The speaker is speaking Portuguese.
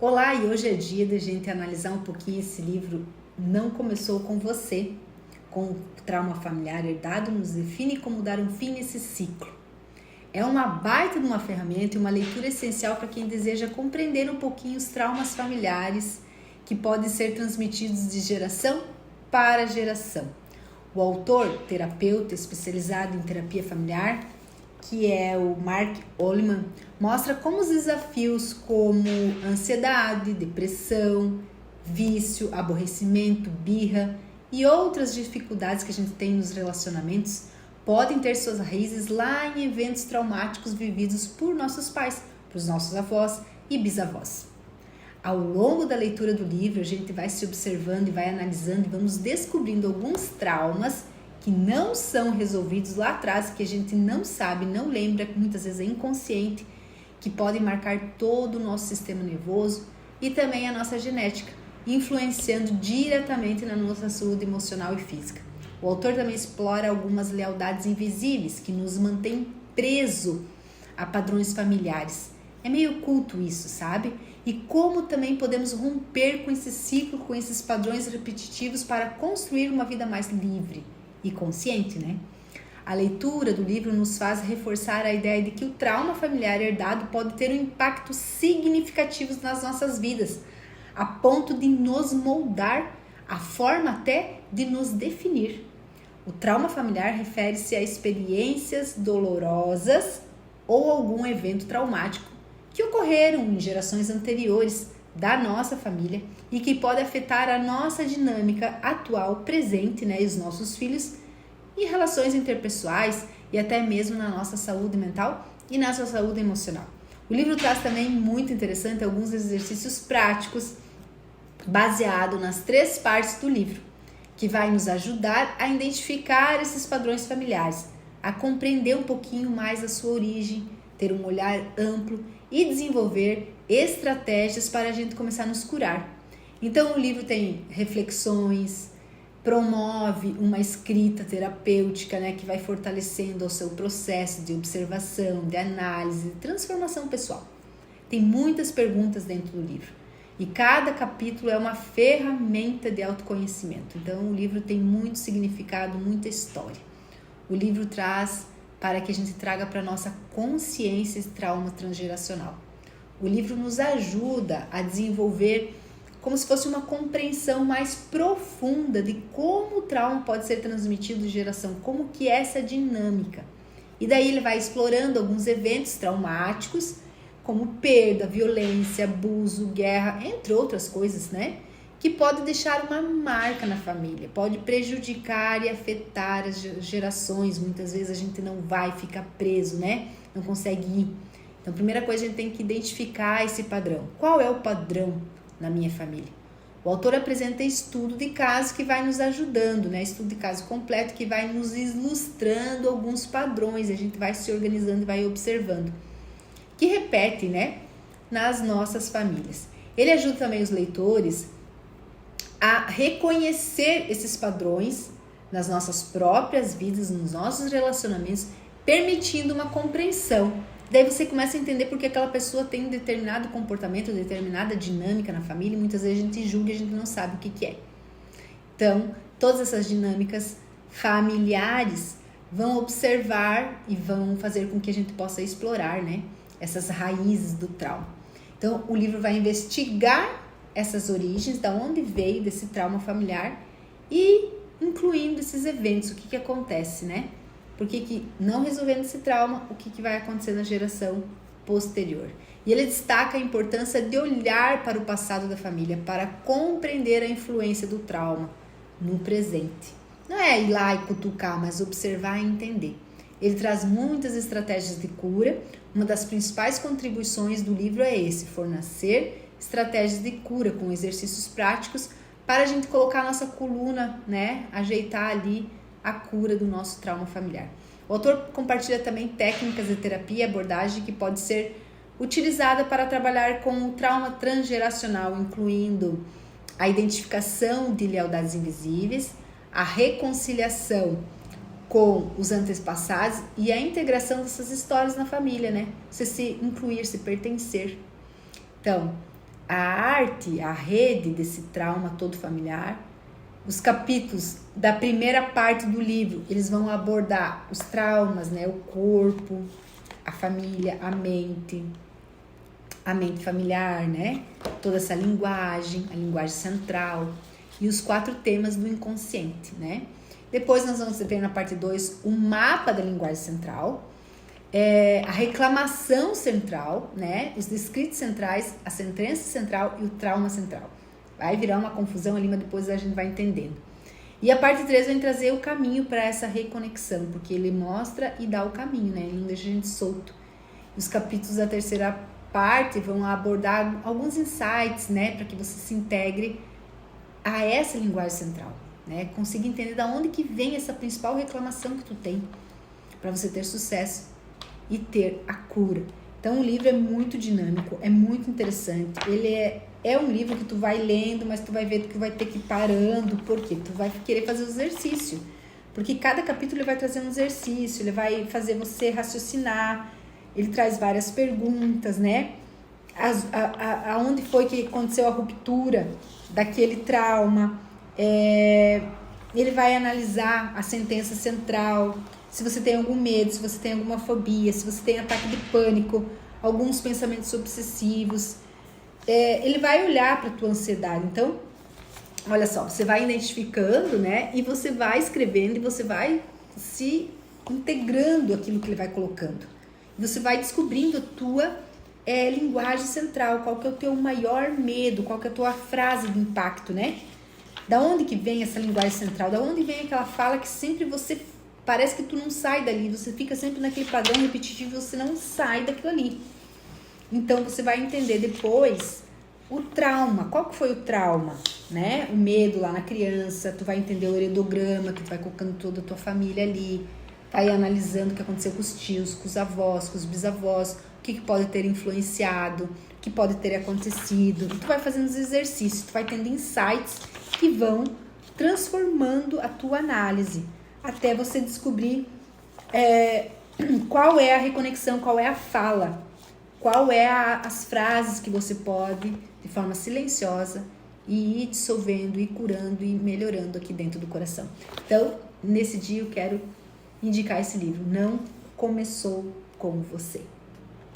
Olá, e hoje é dia da gente analisar um pouquinho esse livro Não Começou com Você, com o trauma familiar herdado nos define como dar um fim nesse ciclo. É uma baita de uma ferramenta e uma leitura essencial para quem deseja compreender um pouquinho os traumas familiares que podem ser transmitidos de geração para geração. O autor, terapeuta especializado em terapia familiar, que é o Mark Oliman, mostra como os desafios como ansiedade, depressão, vício, aborrecimento, birra e outras dificuldades que a gente tem nos relacionamentos podem ter suas raízes lá em eventos traumáticos vividos por nossos pais, por nossos avós e bisavós. Ao longo da leitura do livro, a gente vai se observando e vai analisando e vamos descobrindo alguns traumas que não são resolvidos lá atrás, que a gente não sabe, não lembra, muitas vezes é inconsciente, que podem marcar todo o nosso sistema nervoso e também a nossa genética, influenciando diretamente na nossa saúde emocional e física. O autor também explora algumas lealdades invisíveis que nos mantêm preso a padrões familiares. É meio oculto isso, sabe? E como também podemos romper com esse ciclo, com esses padrões repetitivos para construir uma vida mais livre e consciente, né? A leitura do livro nos faz reforçar a ideia de que o trauma familiar herdado pode ter um impacto significativo nas nossas vidas, a ponto de nos moldar, a forma até de nos definir. O trauma familiar refere-se a experiências dolorosas ou algum evento traumático que ocorreram em gerações anteriores da nossa família e que pode afetar a nossa dinâmica atual, presente, né, e os nossos filhos, em relações interpessoais e até mesmo na nossa saúde mental e na nossa saúde emocional. O livro traz também, muito interessante, alguns exercícios práticos baseado nas 3 partes do livro, que vai nos ajudar a identificar esses padrões familiares, a compreender um pouquinho mais a sua origem, ter um olhar amplo e desenvolver estratégias para a gente começar a nos curar. Então o livro tem reflexões, promove uma escrita terapêutica, né, que vai fortalecendo o seu processo de observação, de análise, de transformação pessoal. Tem muitas perguntas dentro do livro e cada capítulo é uma ferramenta de autoconhecimento. Então o livro tem muito significado, muita história. O livro traz para que a gente traga para a nossa consciência esse trauma transgeracional. O livro nos ajuda a desenvolver como se fosse uma compreensão mais profunda de como o trauma pode ser transmitido de geração, como que é essa dinâmica. E daí ele vai explorando alguns eventos traumáticos, como perda, violência, abuso, guerra, entre outras coisas, né? Que pode deixar uma marca na família, pode prejudicar e afetar as gerações. Muitas vezes a gente não vai ficar preso, né? Não consegue ir. Então, a primeira coisa, a gente tem que identificar esse padrão. Qual é o padrão na minha família? O autor apresenta estudo de caso que vai nos ajudando, né? Estudo de caso completo que vai nos ilustrando alguns padrões. A gente vai se organizando e vai observando. Que repete, né? Nas nossas famílias. Ele ajuda também os leitores a reconhecer esses padrões nas nossas próprias vidas, nos nossos relacionamentos, permitindo uma compreensão. Daí você começa a entender porque aquela pessoa tem um determinado comportamento, determinada dinâmica na família, e muitas vezes a gente julga e a gente não sabe o que é. Então, todas essas dinâmicas familiares vão observar e vão fazer com que a gente possa explorar, né, essas raízes do trauma. Então, o livro vai investigar essas origens, da onde veio desse trauma familiar e incluindo esses eventos, o que acontece, né? Porque não resolvendo esse trauma, o que vai acontecer na geração posterior. E ele destaca a importância de olhar para o passado da família, para compreender a influência do trauma no presente. Não é ir lá e cutucar, mas observar e entender. Ele traz muitas estratégias de cura. Uma das principais contribuições do livro é fornecer estratégias de cura com exercícios práticos para a gente colocar a nossa coluna, né, ajeitar ali a cura do nosso trauma familiar. O autor compartilha também técnicas de terapia e abordagem que pode ser utilizada para trabalhar com o trauma transgeracional, incluindo a identificação de lealdades invisíveis, a reconciliação com os antepassados e a integração dessas histórias na família, né? Você se incluir, se pertencer. Então, a arte, a rede desse trauma todo familiar. Os capítulos da primeira parte do livro, eles vão abordar os traumas, né? O corpo, a família, a mente familiar, né? Toda essa linguagem, a linguagem central e os 4 temas do inconsciente, né? Depois nós vamos ver na parte 2 o mapa da linguagem central, a reclamação central, né? Os descritos centrais, a sentença central e o trauma central. Vai virar uma confusão ali, mas depois a gente vai entendendo. E a parte 3 vai trazer o caminho para essa reconexão, porque ele mostra e dá o caminho, né? Ele não deixa a gente solto. Os capítulos da terceira parte vão abordar alguns insights, né? Para que você se integre a essa linguagem central, né? Consiga entender de onde que vem essa principal reclamação que tu tem, para você ter sucesso e ter a cura. Então o livro é muito dinâmico, é muito interessante. Ele é um livro que tu vai lendo, mas tu vai ver que tu vai ter que ir parando, porque tu vai querer fazer o exercício. Porque cada capítulo ele vai trazer um exercício, ele vai fazer você raciocinar, ele traz várias perguntas, né? Aonde foi que aconteceu a ruptura daquele trauma? Ele vai analisar a sentença central, se você tem algum medo, se você tem alguma fobia, se você tem ataque de pânico, alguns pensamentos obsessivos. Ele vai olhar para a tua ansiedade. Então, olha só, você vai identificando, né? E você vai escrevendo e você vai se integrando aquilo que ele vai colocando. Você vai descobrindo a tua linguagem central, qual que é o teu maior medo, qual que é a tua frase de impacto, né? Da onde que vem essa linguagem central? Da onde vem aquela fala que sempre você... Parece que tu não sai dali, você fica sempre naquele padrão repetitivo, você não sai daquilo ali. Então, você vai entender depois o trauma. Qual que foi o trauma, né? O medo lá na criança, tu vai entender o heredograma, que tu vai colocando toda a tua família ali, vai analisando o que aconteceu com os tios, com os avós, com os bisavós, o que pode ter influenciado, o que pode ter acontecido. E tu vai fazendo os exercícios, tu vai tendo insights que vão transformando a tua análise, até você descobrir qual é a reconexão, qual é a fala, qual é as frases que você pode, de forma silenciosa, ir dissolvendo, ir curando e melhorando aqui dentro do coração. Então, nesse dia eu quero indicar esse livro, Não Começou com Você.